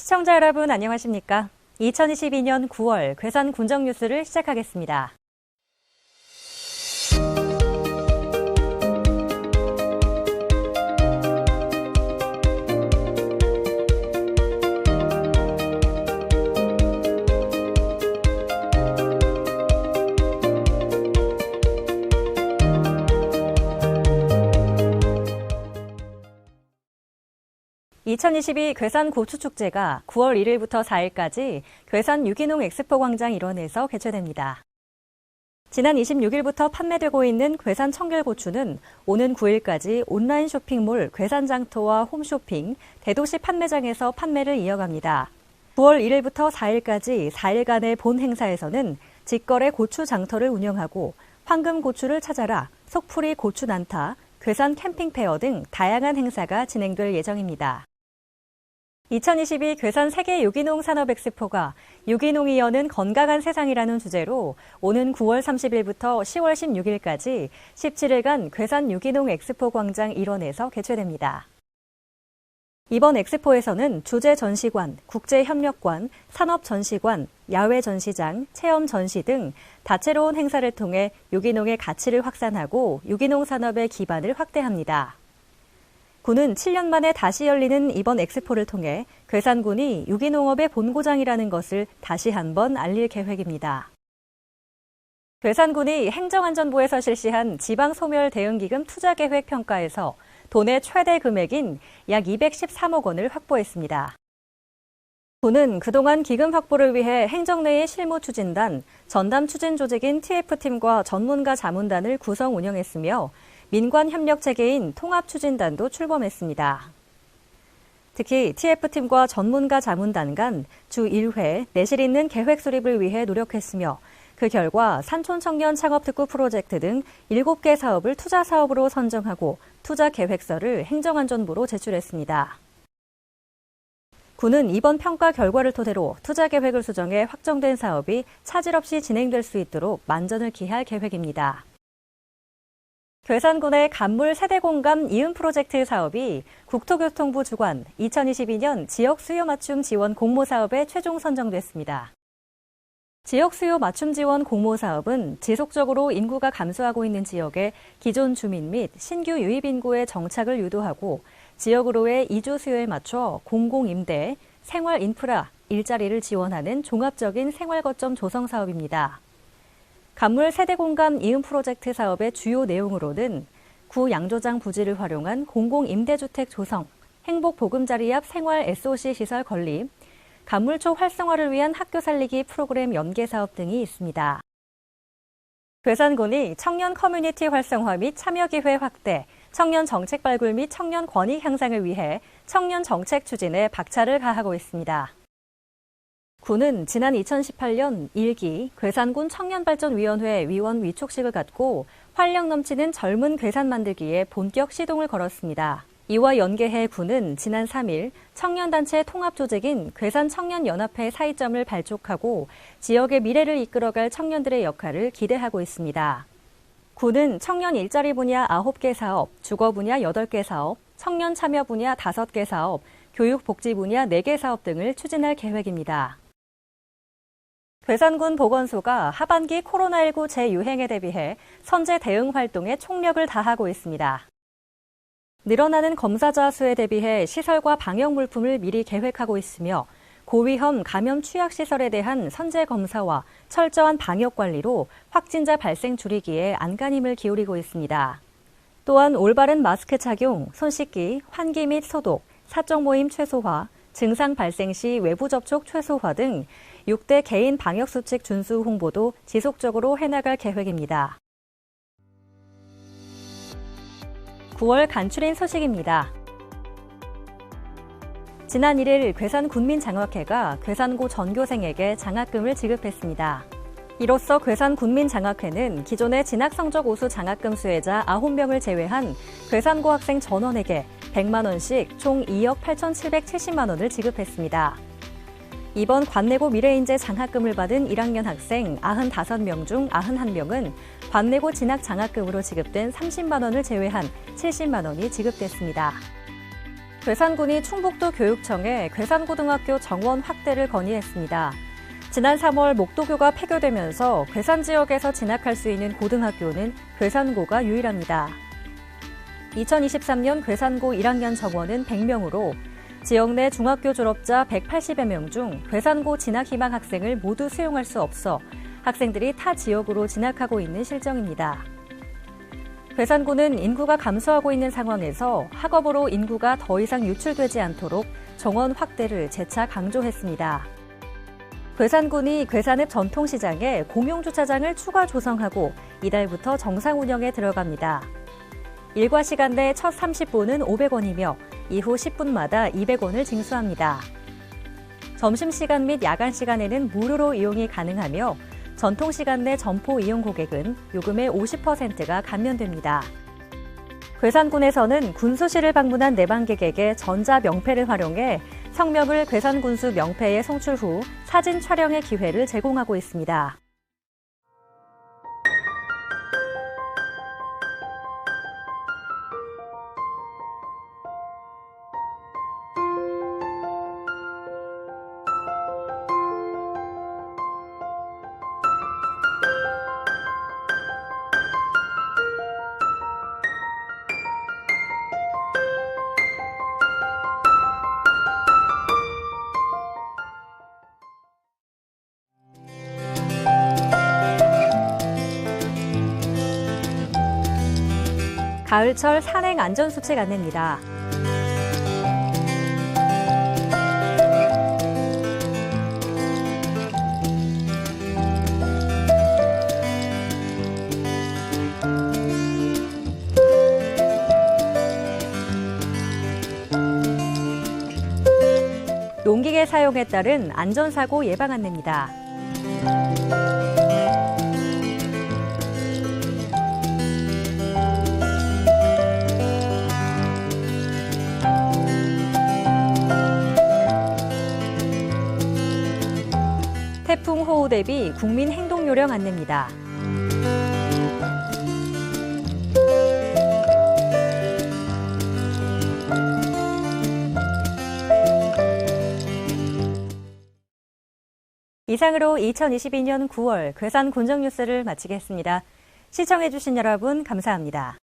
시청자 여러분 안녕하십니까? 2022년 9월 괴산 군정 뉴스를 시작하겠습니다. (2022) 괴산 고추축제가 9월 1일부터 4일까지 괴산 유기농 엑스포 광장 일원에서 개최됩니다. 지난 26일부터 판매되고 있는 괴산 청결고추는 오는 9일까지 온라인 쇼핑몰 괴산장터와 홈쇼핑, 대도시 판매장에서 판매를 이어갑니다. 9월 1일부터 4일까지 4일간의 본 행사에서는 직거래 고추 장터를 운영하고 황금고추를 찾아라, 속풀이 고추 난타, 괴산 캠핑페어 등 다양한 행사가 진행될 예정입니다. 2022 괴산 세계 유기농 산업 엑스포가 유기농이 여는 건강한 세상이라는 주제로 오는 9월 30일부터 10월 16일까지 17일간 괴산 유기농 엑스포 광장 일원에서 개최됩니다. 이번 엑스포에서는 주재 전시관, 국제협력관, 산업 전시관, 야외 전시장, 체험 전시 등 다채로운 행사를 통해 유기농의 가치를 확산하고 유기농 산업의 기반을 확대합니다. 군은 7년 만에 다시 열리는 이번 엑스포를 통해 괴산군이 유기농업의 본고장이라는 것을 다시 한번 알릴 계획입니다. 괴산군이 행정안전부에서 실시한 지방소멸 대응기금 투자계획 평가에서 도내 최대 금액인 약 213억 원을 확보했습니다. 군은 그동안 기금 확보를 위해 행정 내의 실무추진단, 전담 추진 조직인 TF팀과 전문가 자문단을 구성 운영했으며 민관 협력 체계인 통합추진단도 출범했습니다. 특히 TF팀과 전문가 자문단 간 주 1회 내실 있는 계획 수립을 위해 노력했으며 그 결과 산촌 청년 창업 특구 프로젝트 등 7개 사업을 투자 사업으로 선정하고 투자 계획서를 행정안전부로 제출했습니다. 군은 이번 평가 결과를 토대로 투자 계획을 수정해 확정된 사업이 차질 없이 진행될 수 있도록 만전을 기할 계획입니다. 괴산군의 간물 세대공감 이음 프로젝트 사업이 국토교통부 주관 2022년 지역 수요 맞춤 지원 공모 사업에 최종 선정됐습니다. 지역 수요 맞춤 지원 공모 사업은 지속적으로 인구가 감소하고 있는 지역의 기존 주민 및 신규 유입 인구의 정착을 유도하고 지역으로의 이주 수요에 맞춰 공공임대, 생활 인프라, 일자리를 지원하는 종합적인 생활거점 조성 사업입니다. 간물 세대공감 이음 프로젝트 사업의 주요 내용으로는 구 양조장 부지를 활용한 공공임대주택 조성, 행복보금자리 앞 생활 SOC 시설 건립, 간물초 활성화를 위한 학교 살리기 프로그램 연계 사업 등이 있습니다. 괴산군이 청년 커뮤니티 활성화 및 참여기회 확대, 청년 정책 발굴 및 청년 권익 향상을 위해 청년 정책 추진에 박차를 가하고 있습니다. 군은 지난 2018년 1기 괴산군 청년발전위원회 위원 위촉식을 갖고 활력 넘치는 젊은 괴산 만들기에 본격 시동을 걸었습니다. 이와 연계해 군은 지난 3일 청년단체 통합조직인 괴산청년연합회 사의점을 발족하고 지역의 미래를 이끌어갈 청년들의 역할을 기대하고 있습니다. 군은 청년 일자리 분야 9개 사업, 주거 분야 8개 사업, 청년 참여 분야 5개 사업, 교육 복지 분야 4개 사업 등을 추진할 계획입니다. 괴산군 보건소가 하반기 코로나19 재유행에 대비해 선제 대응 활동에 총력을 다하고 있습니다. 늘어나는 검사자 수에 대비해 시설과 방역 물품을 미리 계획하고 있으며 고위험 감염 취약시설에 대한 선제 검사와 철저한 방역 관리로 확진자 발생 줄이기에 안간힘을 기울이고 있습니다. 또한 올바른 마스크 착용, 손 씻기, 환기 및 소독, 사적 모임 최소화, 증상 발생 시 외부 접촉 최소화 등 6대 개인 방역수칙 준수 홍보도 지속적으로 해나갈 계획입니다. 9월 간추린 소식입니다. 지난 1일 괴산군민장학회가 괴산고 전교생에게 장학금을 지급했습니다. 이로써 괴산군민장학회는 기존의 진학성적 우수 장학금 수혜자 9명을 제외한 괴산고 학생 전원에게 100만 원씩 총 2억 8,770만 원을 지급했습니다. 이번 관내고 미래인재 장학금을 받은 1학년 학생 95명 중 91명은 관내고 진학 장학금으로 지급된 30만 원을 제외한 70만 원이 지급됐습니다. 괴산군이 충북도 교육청에 괴산고등학교 정원 확대를 건의했습니다. 지난 3월 목도교가 폐교되면서 괴산 지역에서 진학할 수 있는 고등학교는 괴산고가 유일합니다. 2023년 괴산고 1학년 정원은 100명으로 지역 내 중학교 졸업자 180여 명 중 괴산고 진학 희망 학생을 모두 수용할 수 없어 학생들이 타 지역으로 진학하고 있는 실정입니다. 괴산고는 인구가 감소하고 있는 상황에서 학업으로 인구가 더 이상 유출되지 않도록 정원 확대를 재차 강조했습니다. 괴산군이 괴산읍 전통시장에 공용주차장을 추가 조성하고 이달부터 정상 운영에 들어갑니다. 일과 시간 내 첫 30분은 500원이며 이후 10분마다 200원을 징수합니다. 점심시간 및 야간 시간에는 무료로 이용이 가능하며 전통시간 내 점포 이용 고객은 요금의 50%가 감면됩니다. 괴산군에서는 군수실을 방문한 내방객에게 전자명패를 활용해 성명을 괴산군수 명패에 송출 후 사진 촬영의 기회를 제공하고 있습니다. 가을철 산행 안전수칙 안내입니다. 농기계 사용에 따른 안전사고 예방 안내입니다. 태풍 호우 대비 국민 행동 요령 안내입니다. 이상으로 2022년 9월 괴산 곤정 뉴스를 마치겠습니다. 시청해주신 여러분 감사합니다.